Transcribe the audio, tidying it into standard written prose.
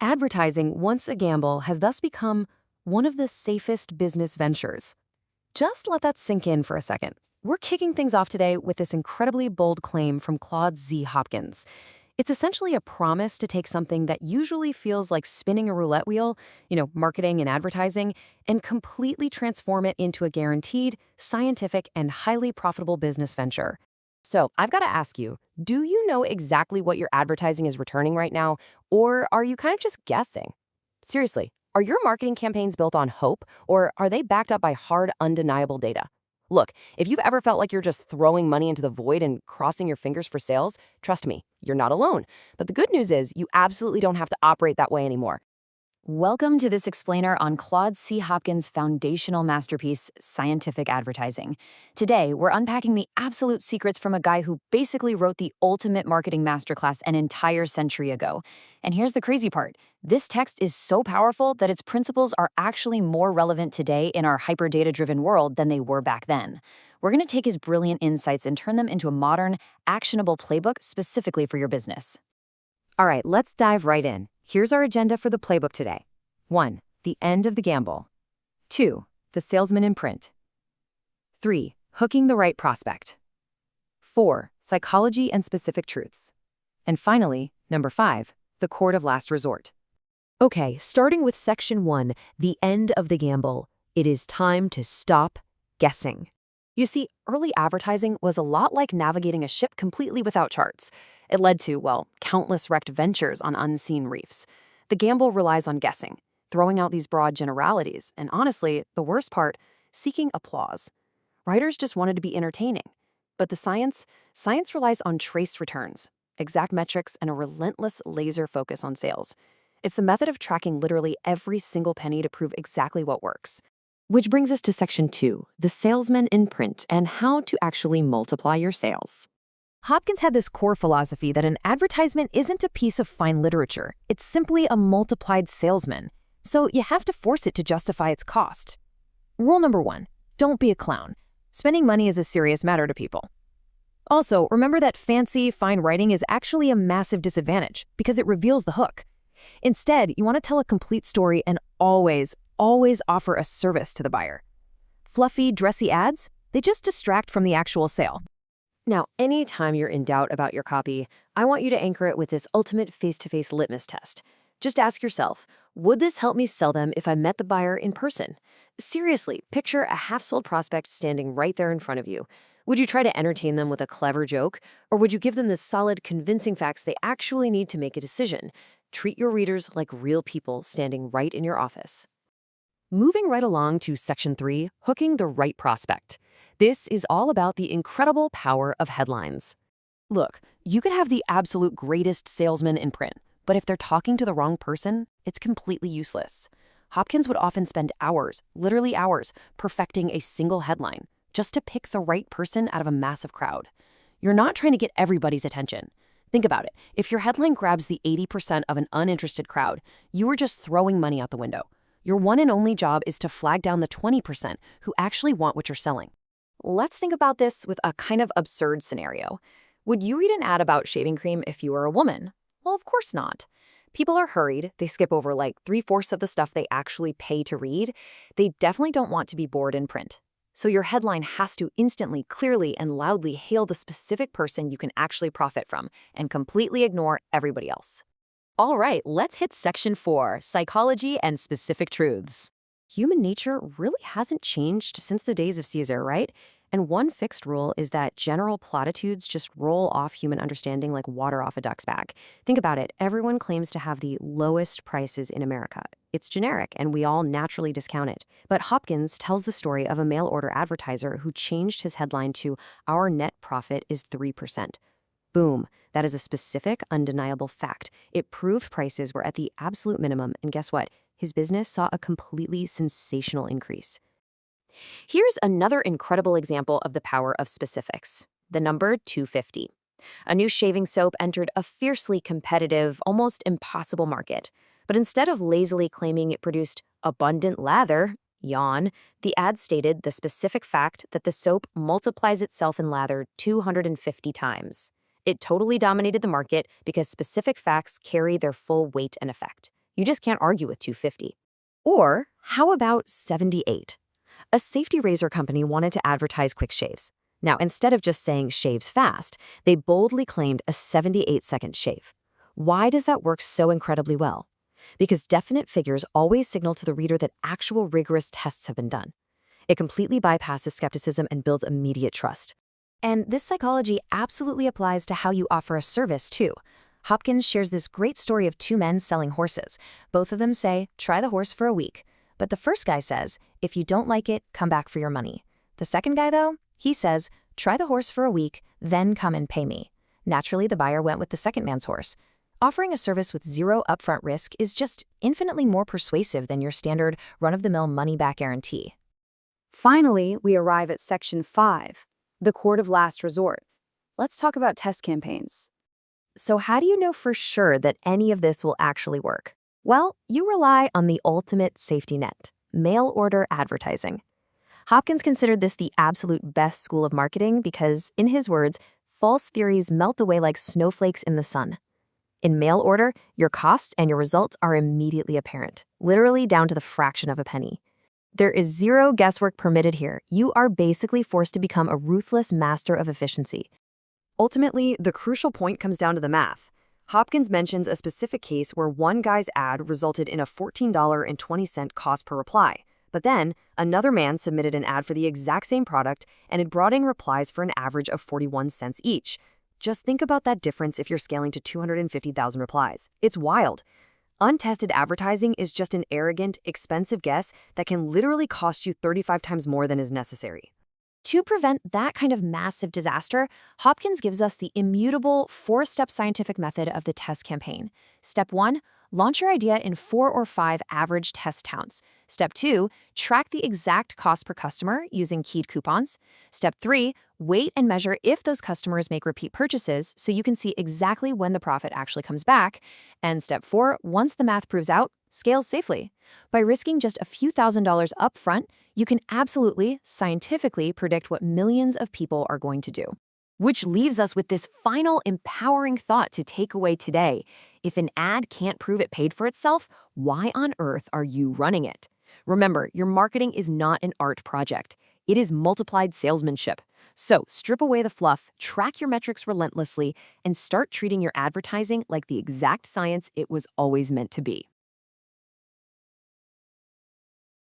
Advertising, once a gamble, has thus become one of the safest business ventures. Just let that sink in for a second. We're kicking things off today with this incredibly bold claim from Claude Hopkins. It's essentially a promise to take something that usually feels like spinning a roulette wheel, marketing and advertising, and completely transform it into a guaranteed, scientific, and highly profitable business venture. So I've got to ask you, do you know exactly what your advertising is returning right now, or are you kind of just guessing? Seriously, are your marketing campaigns built on hope, or are they backed up by hard, undeniable data? Look, if you've ever felt like you're just throwing money into the void and crossing your fingers for sales, trust me, you're not alone. But the good news is you absolutely don't have to operate that way anymore. Welcome to this explainer on Claude Hopkins' foundational masterpiece, Scientific Advertising. Today, we're unpacking the absolute secrets from a guy who basically wrote the ultimate marketing masterclass an entire century ago. And here's the crazy part. This text is so powerful that its principles are actually more relevant today in our hyper-data-driven world than they were back then. We're going to take his brilliant insights and turn them into a modern, actionable playbook specifically for your business. All right, let's dive right in. Here's our agenda for the playbook today. 1. The end of the gamble. 2. The salesman in print. 3. Hooking the right prospect. 4. Psychology and specific truths. And finally, number 5, the court of last resort. Okay, starting with section 1, the end of the gamble. It is time to stop guessing. You see, early advertising was a lot like navigating a ship completely without charts. It led to, countless wrecked ventures on unseen reefs. The gamble relies on guessing, throwing out these broad generalities, and honestly, the worst part, seeking applause. Writers just wanted to be entertaining. But the science relies on traced returns, exact metrics, and a relentless laser focus on sales. It's the method of tracking literally every single penny to prove exactly what works. Which brings us to section 2, the salesman in print and how to actually multiply your sales. Hopkins had this core philosophy that an advertisement isn't a piece of fine literature. It's simply a multiplied salesman. So you have to force it to justify its cost. Rule number 1, don't be a clown. Spending money is a serious matter to people. Also, remember that fancy, fine writing is actually a massive disadvantage because it reveals the hook. Instead, you want to tell a complete story and always offer a service to the buyer. Fluffy, dressy ads, they just distract from the actual sale. Now, anytime you're in doubt about your copy, I want you to anchor it with this ultimate face-to-face litmus test. Just ask yourself, would this help me sell them if I met the buyer in person? Seriously, picture a half-sold prospect standing right there in front of you. Would you try to entertain them with a clever joke? Or would you give them the solid, convincing facts they actually need to make a decision? Treat your readers like real people standing right in your office. Moving right along to section 3, hooking the right prospect. This is all about the incredible power of headlines. Look, you could have the absolute greatest salesman in print, but if they're talking to the wrong person, it's completely useless. Hopkins would often spend hours, literally hours, perfecting a single headline, just to pick the right person out of a massive crowd. You're not trying to get everybody's attention. Think about it. If your headline grabs the 80% of an uninterested crowd, you are just throwing money out the window. Your one and only job is to flag down the 20% who actually want what you're selling. Let's think about this with a kind of absurd scenario. Would you read an ad about shaving cream if you were a woman? Well, of course not. People are hurried. They skip over like 3/4 of the stuff they actually pay to read. They definitely don't want to be bored in print. So your headline has to instantly, clearly, and loudly hail the specific person you can actually profit from and completely ignore everybody else. All right, let's hit section 4, psychology and specific truths. Human nature really hasn't changed since the days of Caesar, right? And one fixed rule is that general platitudes just roll off human understanding like water off a duck's back. Think about it. Everyone claims to have the lowest prices in America. It's generic, and we all naturally discount it. But Hopkins tells the story of a mail-order advertiser who changed his headline to, "Our net profit is 3%. Boom. That is a specific, undeniable fact. It proved prices were at the absolute minimum, and guess what? His business saw a completely sensational increase. Here's another incredible example of the power of specifics. The number 250. A new shaving soap entered a fiercely competitive, almost impossible market. But instead of lazily claiming it produced abundant lather, yawn, the ad stated the specific fact that the soap multiplies itself in lather 250 times. It totally dominated the market because specific facts carry their full weight and effect. You just can't argue with 250. Or how about 78? A safety razor company wanted to advertise quick shaves. Now, instead of just saying shaves fast, they boldly claimed a 78-second shave. Why does that work so incredibly well? Because definite figures always signal to the reader that actual rigorous tests have been done. It completely bypasses skepticism and builds immediate trust. And this psychology absolutely applies to how you offer a service, too. Hopkins shares this great story of two men selling horses. Both of them say, try the horse for a week. But the first guy says, if you don't like it, come back for your money. The second guy, though, he says, try the horse for a week, then come and pay me. Naturally, the buyer went with the second man's horse. Offering a service with zero upfront risk is just infinitely more persuasive than your standard run-of-the-mill money-back guarantee. Finally, we arrive at Section 5, the court of last resort. Let's talk about test campaigns. So how do you know for sure that any of this will actually work? Well, you rely on the ultimate safety net, mail order advertising. Hopkins considered this the absolute best school of marketing because, in his words, false theories melt away like snowflakes in the sun. In mail order, your costs and your results are immediately apparent, literally down to the fraction of a penny. There is zero guesswork permitted here. You are basically forced to become a ruthless master of efficiency. Ultimately, the crucial point comes down to the math. Hopkins mentions a specific case where one guy's ad resulted in a $14.20 cost per reply. But then, another man submitted an ad for the exact same product and it brought in replies for an average of 41 cents each. Just think about that difference if you're scaling to 250,000 replies. It's wild. Untested advertising is just an arrogant, expensive guess that can literally cost you 35 times more than is necessary. To prevent that kind of massive disaster, Hopkins gives us the immutable 4-step scientific method of the test campaign. Step 1, launch your idea in 4 or 5 average test towns. Step 2, track the exact cost per customer using keyed coupons. Step 3, wait and measure if those customers make repeat purchases so you can see exactly when the profit actually comes back. And step 4, once the math proves out, scale safely. By risking just a few $1,000s up front, you can absolutely, scientifically predict what millions of people are going to do. Which leaves us with this final empowering thought to take away today. If an ad can't prove it paid for itself, why on earth are you running it? Remember, your marketing is not an art project. It is multiplied salesmanship. So strip away the fluff, track your metrics relentlessly, and start treating your advertising like the exact science it was always meant to be.